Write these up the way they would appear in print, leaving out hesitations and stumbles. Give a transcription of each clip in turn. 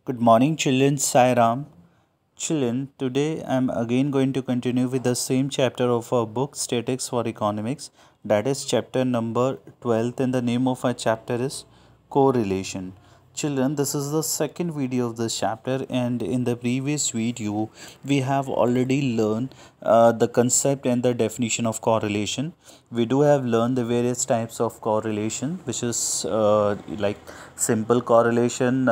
Good morning, children. Sai Ram. Children, today I'm again going to continue with the same chapter of our book, Statics for Economics. That is chapter number 12, and the name of our chapter is Correlation. Children, this is the second video of this chapter, and in the previous video, we have already learned the concept and the definition of correlation. We do have learned the various types of correlation, which is like simple correlation.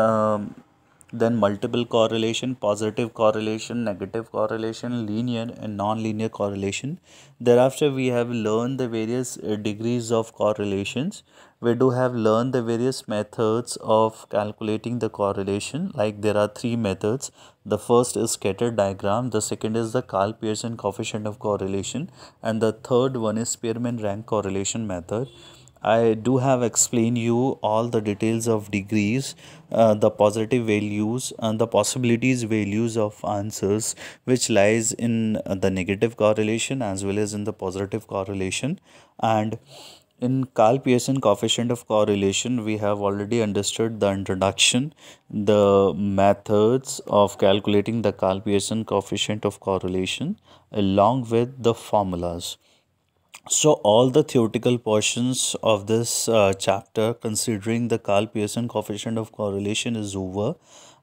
Then multiple correlation, positive correlation, negative correlation, linear and non-linear correlation. Thereafter we have learned the various degrees of correlations. We do have learned the various methods of calculating the correlation. Like there are three methods. The first is scatter diagram, the second is the Karl Pearson coefficient of correlation, and the third one is Spearman rank correlation method. I do have explained you all the details of degrees, the positive values and the possibilities values of answers which lies in the negative correlation as well as in the positive correlation. And in Karl Pearson coefficient of correlation, we have already understood the introduction, the methods of calculating the Karl Pearson coefficient of correlation along with the formulas. So all the theoretical portions of this chapter considering the Karl Pearson coefficient of correlation is over,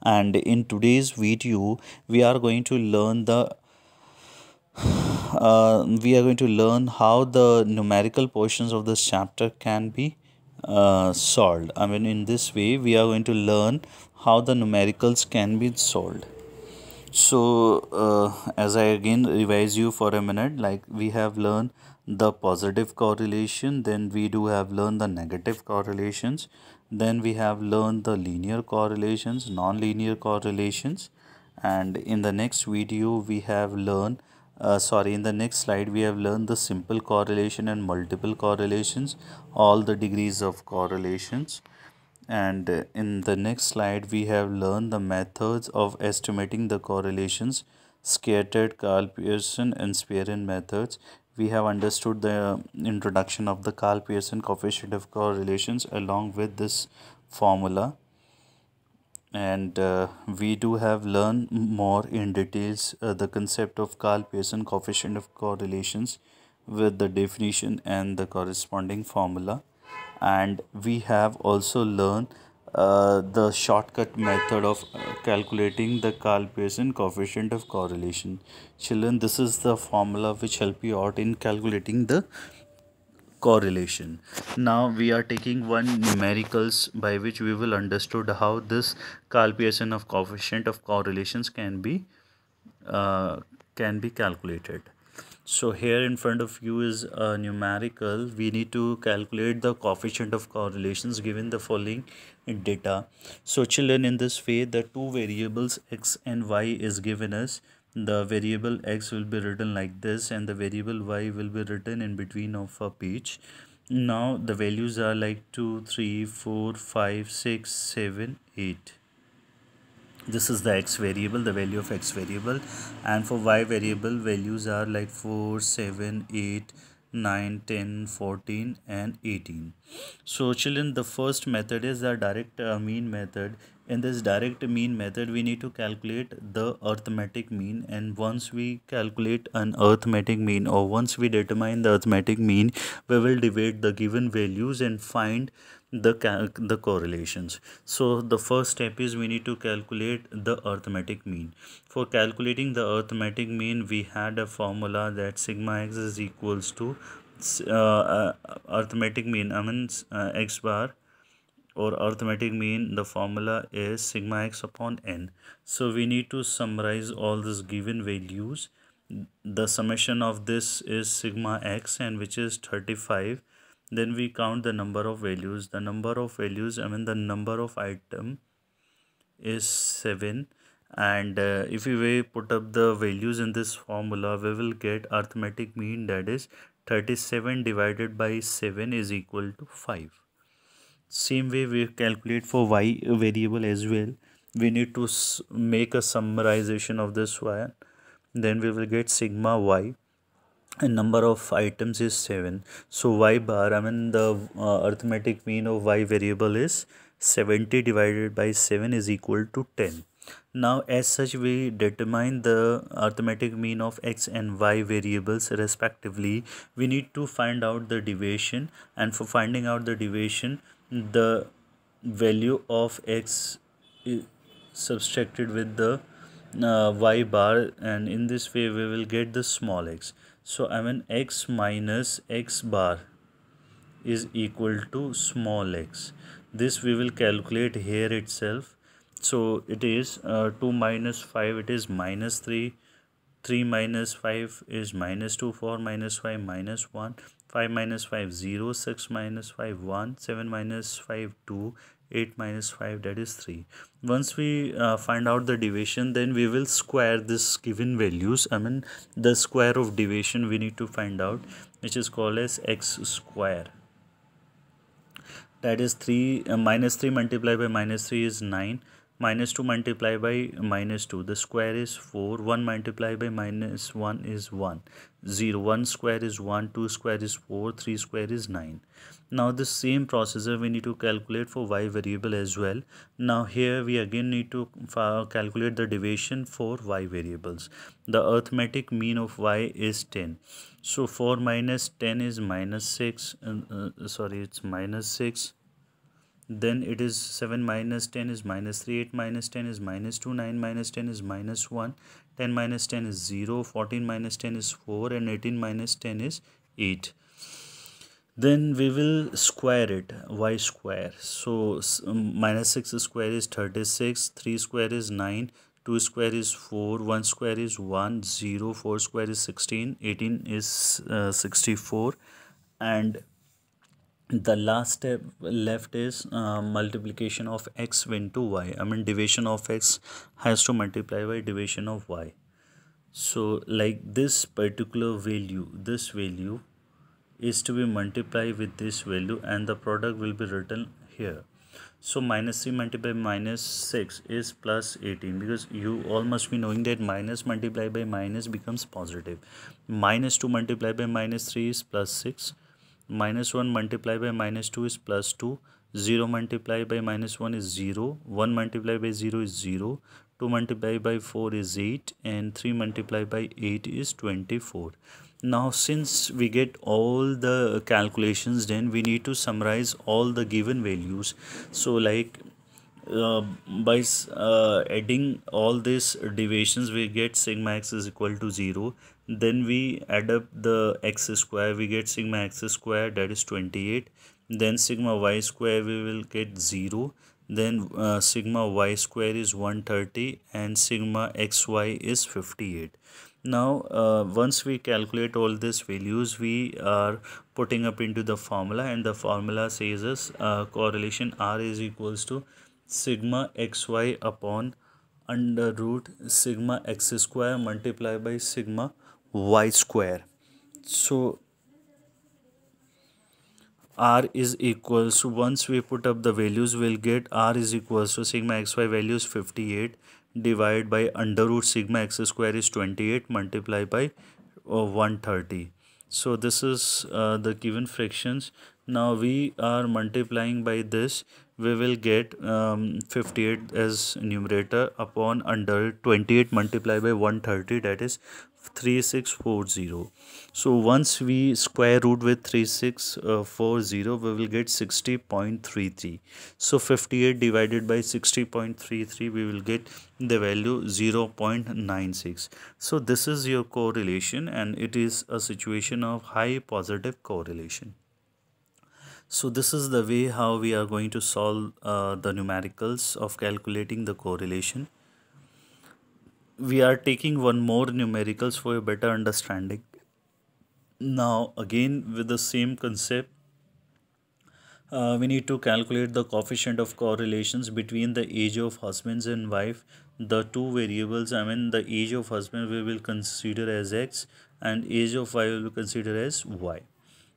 and in today's video we are going to learn how the numerical portions of this chapter can be solved. I mean, in this way we are going to learn how the numericals can be solved. So, as I again revise you for a minute, like we have learned the positive correlation, then we do have learned the negative correlations, then we have learned the linear correlations, non-linear correlations, and in the next video we have learned in the next slide we have learned the simple correlation and multiple correlations, all the degrees of correlations. And in the next slide, we have learned the methods of estimating the correlations, scattered, Karl Pearson, and Spearman methods. We have understood the introduction of the Karl Pearson coefficient of correlations along with this formula. And we do have learned more in details the concept of Karl Pearson coefficient of correlations with the definition and the corresponding formula. And we have also learned the shortcut method of calculating the Karl Pearson coefficient of correlation. Children, this is the formula which help you out in calculating the correlation. Now we are taking one numericals by which we will understood how this Karl Pearson of coefficient of correlations uh, can be calculated. So here in front of you is a numerical. We need to calculate the coefficient of correlations given the following data. So children, in this way the two variables x and y is given us. The variable x will be written like this and the variable y will be written in between of a page. Now the values are like 2, 3, 4, 5, 6, 7, 8. This is the x variable, the value of x variable, and for y variable values are like 4, 7, 8, 9, 10, 14 and 18. So children, the first method is the direct mean method. In this direct mean method we need to calculate the arithmetic mean, and once we calculate an arithmetic mean or once we determine the arithmetic mean, we will divide the given values and find the correlations. So the first step is we need to calculate the arithmetic mean. For calculating the arithmetic mean, we had a formula that sigma x is equals to arithmetic mean, x bar, or arithmetic mean, the formula is sigma x upon n. So we need to summarize all these given values. The summation of this is sigma x, and which is 35. Then we count the number of values. The number of values, the number of item is 7. And if we put up the values in this formula, we will get arithmetic mean, that is 37 divided by 7 is equal to 5. Same way we calculate for y variable as well. We need to make a summarization of this one. Then we will get sigma y, and number of items is 7. So y bar, the arithmetic mean of y variable is 70 divided by 7 is equal to 10. Now as such we determine the arithmetic mean of x and y variables respectively. We need to find out the deviation, and for finding out the deviation, the value of x is subtracted with the y bar, and in this way we will get the small x. So x minus x bar is equal to small x. This we will calculate here itself. So it is 2 minus 5, it is minus 3. 3 minus 5 is minus 2. 4 minus 5 minus 1. 5 minus 5 0. 6 minus 5 1. 7 minus 5 2. 8 minus 5, that is 3. Once we find out the deviation, then we will square this given values. The square of deviation we need to find out, which is called as x square. That is 3 minus 3 multiplied by minus 3 is 9. Minus 2 multiplied by minus 2, the square is 4. 1 multiplied by minus 1 is 1. 0. 1 square is 1. 2 square is 4. 3 square is 9. Now the same procedure we need to calculate for y variable as well. Now here we again need to calculate the deviation for y variables. The arithmetic mean of y is 10. So 4 minus 10 is minus 6. It's minus 6. Then it is 7 minus 10 is minus 3. 8 minus 10 is minus 2. 9 minus 10 is minus 1. 10 minus 10 is 0. 14 minus 10 is 4. And 18 minus 10 is 8. Then we will square it, y square. So minus 6 square is 36. 3 square is 9. 2 square is 4. 1 square is 1. 0. 4 square is 16. 18 is 64. And the last step left is multiplication of x into y. Division of x has to multiply by division of y. So like this particular value, this value is to be multiplied with this value, and the product will be written here. So minus 3 multiplied by minus 6 is plus 18, because you all must be knowing that minus multiplied by minus becomes positive. Minus 2 multiplied by minus 3 is plus 6. Minus 1 multiplied by minus 2 is plus 2. 0 multiplied by minus 1 is 0. 1 multiplied by 0 is 0. 2 multiplied by 4 is 8. And 3 multiplied by 8 is 24. Now since we get all the calculations done, we need to summarize all the given values. So like by adding all these deviations, we get sigma x is equal to 0. Then we add up the x square, we get sigma x square, that is 28. Then sigma y square we will get 0. Then sigma y square is 130, and sigma xy is 58. Now once we calculate all these values, we are putting up into the formula, and the formula says us correlation R is equals to sigma xy upon under root sigma x square multiplied by sigma y square. So R is equals to, once we put up the values, we'll get R is equals to sigma xy value is 58 divided by under root sigma x square is 28 multiplied by 130. So this is the given fractions. Now we are multiplying by this. We will get 58 as numerator upon under 28 multiplied by 130, that is 3640. So once we square root with 3640, we will get 60.33. So 58 divided by 60.33, we will get the value 0.96. So this is your correlation, and it is a situation of high positive correlation. So this is the way how we are going to solve the numericals of calculating the correlation. We are taking one more numericals for a better understanding. Now again with the same concept, we need to calculate the coefficient of correlations between the age of husbands and wife. The two variables, the age of husband we will consider as x, and age of wife we will consider as y.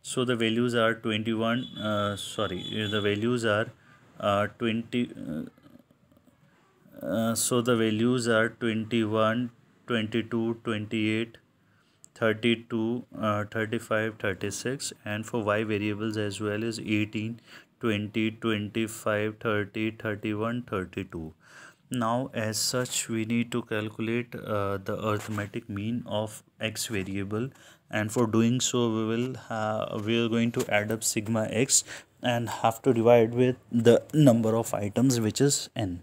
So the values are 21, the values are 21, 22, 28, 32, 35, 36, and for y variables as well as 18, 20, 25, 30, 31, 32. Now, as such, we need to calculate the arithmetic mean of x variable, and for doing so, we are going to add up sigma x and have to divide with the number of items, which is n.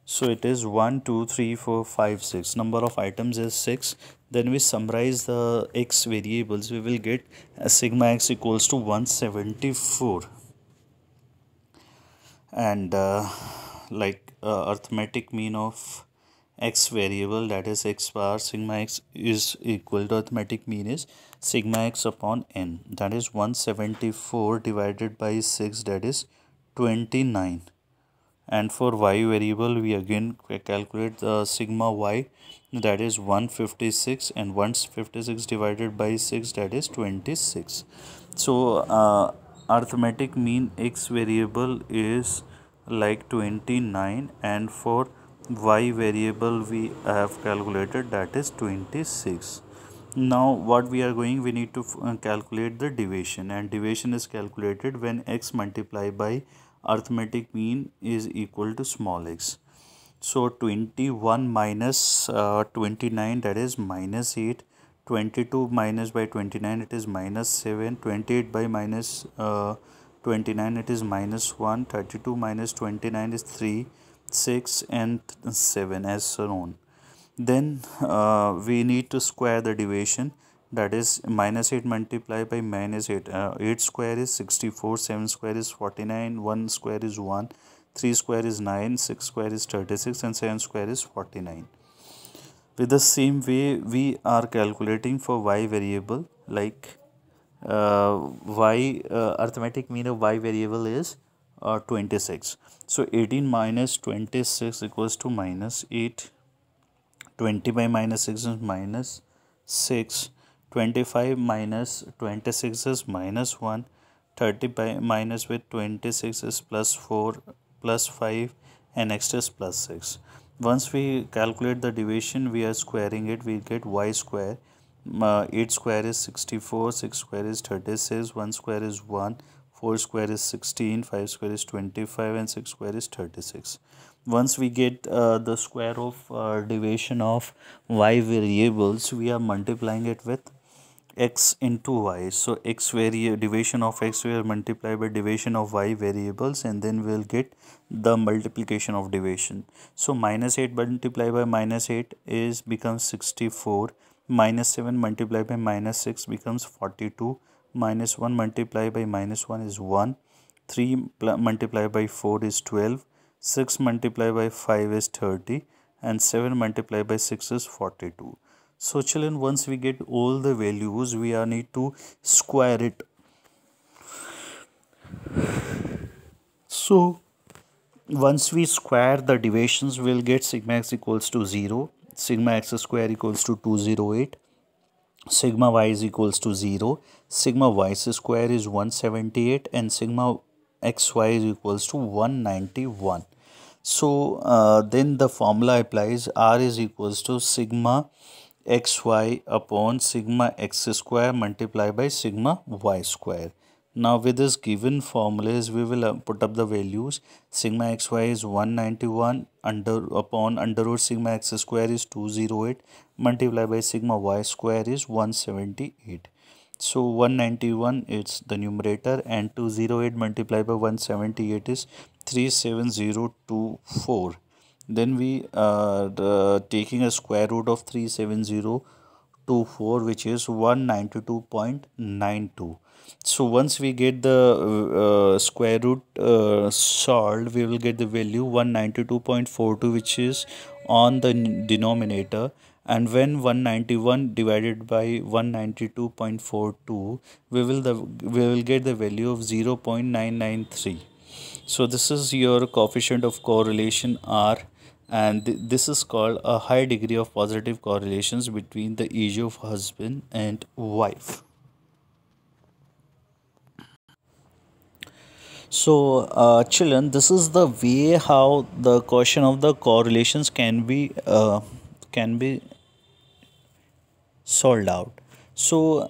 So it is 1, 2, 3, 4, 5, 6. Number of items is 6. Then we summarize the x variables. We will get sigma x equals to 174. And arithmetic mean of x variable, that is x bar sigma x, is equal to arithmetic mean is sigma x upon n, that is 174 divided by 6, that is 29. And for y variable, we again calculate the sigma y, that is 156, and 156 divided by 6, that is 26. So arithmetic mean x variable is like 29, and for y variable we have calculated, that is 26. Now what we are going, we need to calculate the deviation, and deviation is calculated when x multiplied by arithmetic mean is equal to small x. So 21 minus 29, that is minus 8. 22 minus by 29, it is minus 7. 28 by minus 29, it is minus 1. 32 minus 29 is 3, 6 and 7 as shown. Then we need to square the deviation, that is minus 8 multiplied by minus 8. 8 square is 64, 7 square is 49, 1 square is 1, 3 square is 9, 6 square is 36 and 7 square is 49. With the same way, we are calculating for y variable, like arithmetic mean of y variable is 26. So 18 minus 26 equals to minus 8. 20 by minus 6 is minus 6. 25 minus 26 is minus 1. 30 by minus with 26 is plus 4, plus 5, and next is plus 6. Once we calculate the division, we are squaring it, we get y square. 8 square is 64, 6 square is 36, 1 square is 1, 4 square is 16, 5 square is 25, and 6 square is 36. Once we get the square of division of y variables, we are multiplying it with x into y. So division of x, we are multiplied by division of y variables, and then we will get the multiplication of division. So minus 8 multiplied by minus 8 is becomes 64. Minus 7 multiplied by minus 6 becomes 42. Minus 1 multiplied by minus 1 is 1. 3 multiplied by 4 is 12. 6 multiplied by 5 is 30, and 7 multiplied by 6 is 42. So children, once we get all the values, we are need to square it. So once we square the divisions, we will get sigma x equals to 0, sigma x square equals to 208, sigma y is equals to 0, sigma y square is 178, and sigma xy is equals to 191. So then the formula applies, r is equals to sigma xy upon sigma x square multiplied by sigma y square. Now with this given formulas, we will put up the values. Sigma xy is 191 upon under root sigma x square is 208 multiplied by sigma y square is 178. So 191 is the numerator, and 208 multiplied by 178 is 37024. Then we are taking a square root of 37024, which is 192.92. So once we get the square root solved, we will get the value 192.42, which is on the denominator. And when 191 divided by 192.42, we will get the value of 0.993. So this is your coefficient of correlation R, and this is called a high degree of positive correlations between the age of husband and wife. So children, this is the way how the question of the correlations can be solved out. So,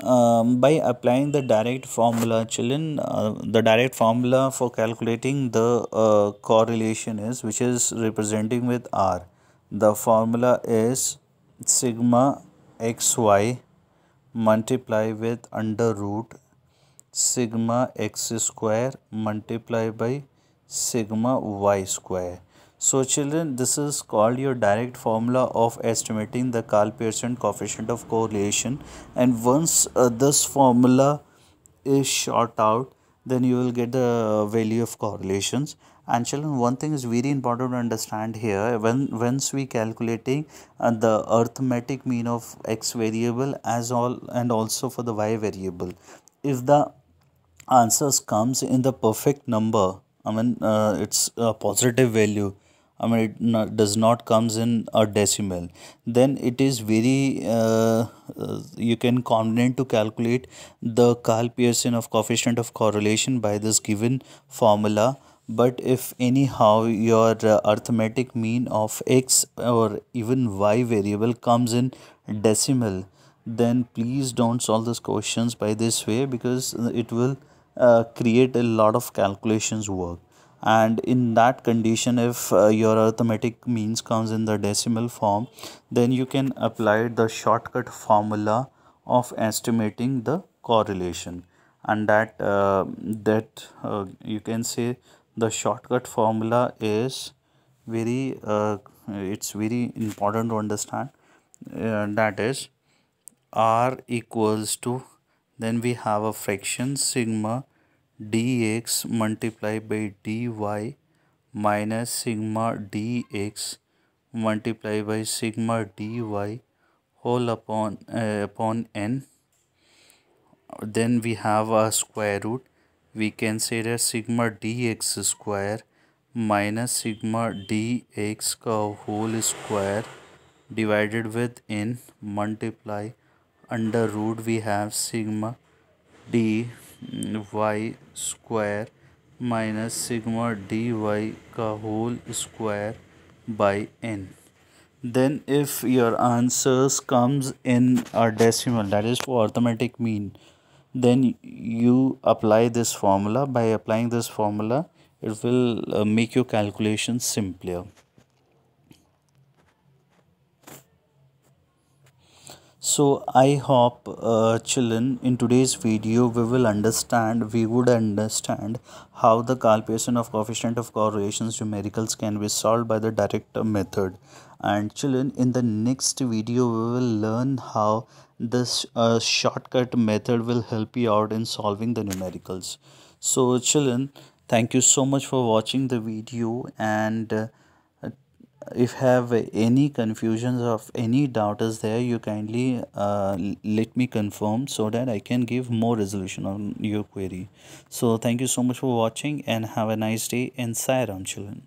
by applying the direct formula, children, the direct formula for calculating the correlation is, which is representing with R. The formula is sigma xy multiply with under root sigma x square multiply by sigma y square. So children, this is called your direct formula of estimating the Karl-Pearson coefficient of correlation, and once this formula is short out, then you will get the value of correlations. And children, one thing is very important to understand here, when once we calculating the arithmetic mean of x variable as all and also for the y variable, if the answers comes in the perfect number, it's a positive value, does not comes in a decimal, then it is very you can confident to calculate the Karl Pearson of coefficient of correlation by this given formula. But if anyhow your arithmetic mean of x or even y variable comes in decimal, then please don't solve these questions by this way, because it will create a lot of calculations work. And in that condition, if your arithmetic means comes in the decimal form, then you can apply the shortcut formula of estimating the correlation. And that you can say the shortcut formula is very it's very important to understand. That is R equals to, then we have a fraction sigma dx multiplied by dy minus sigma dx multiplied by sigma dy whole upon n. Then we have a square root. We can say that sigma dx square minus sigma dx का whole square divided with n multiply under root we have sigma dy square minus sigma dy का whole square by n. Then if your answers comes in a decimal, that is for arithmetic mean, then you apply this formula. By applying this formula, it will make your calculations simpler. So I hope children, in today's video we would understand how the Karl-Pearson of coefficient of correlations numericals can be solved by the direct method. And children, in the next video we will learn how this shortcut method will help you out in solving the numericals. So children, thank you so much for watching the video, and if have any confusions of any doubt is there, you kindly let me confirm so that I can give more resolution on your query. So thank you so much for watching, and have a nice day, and Sai Ram children.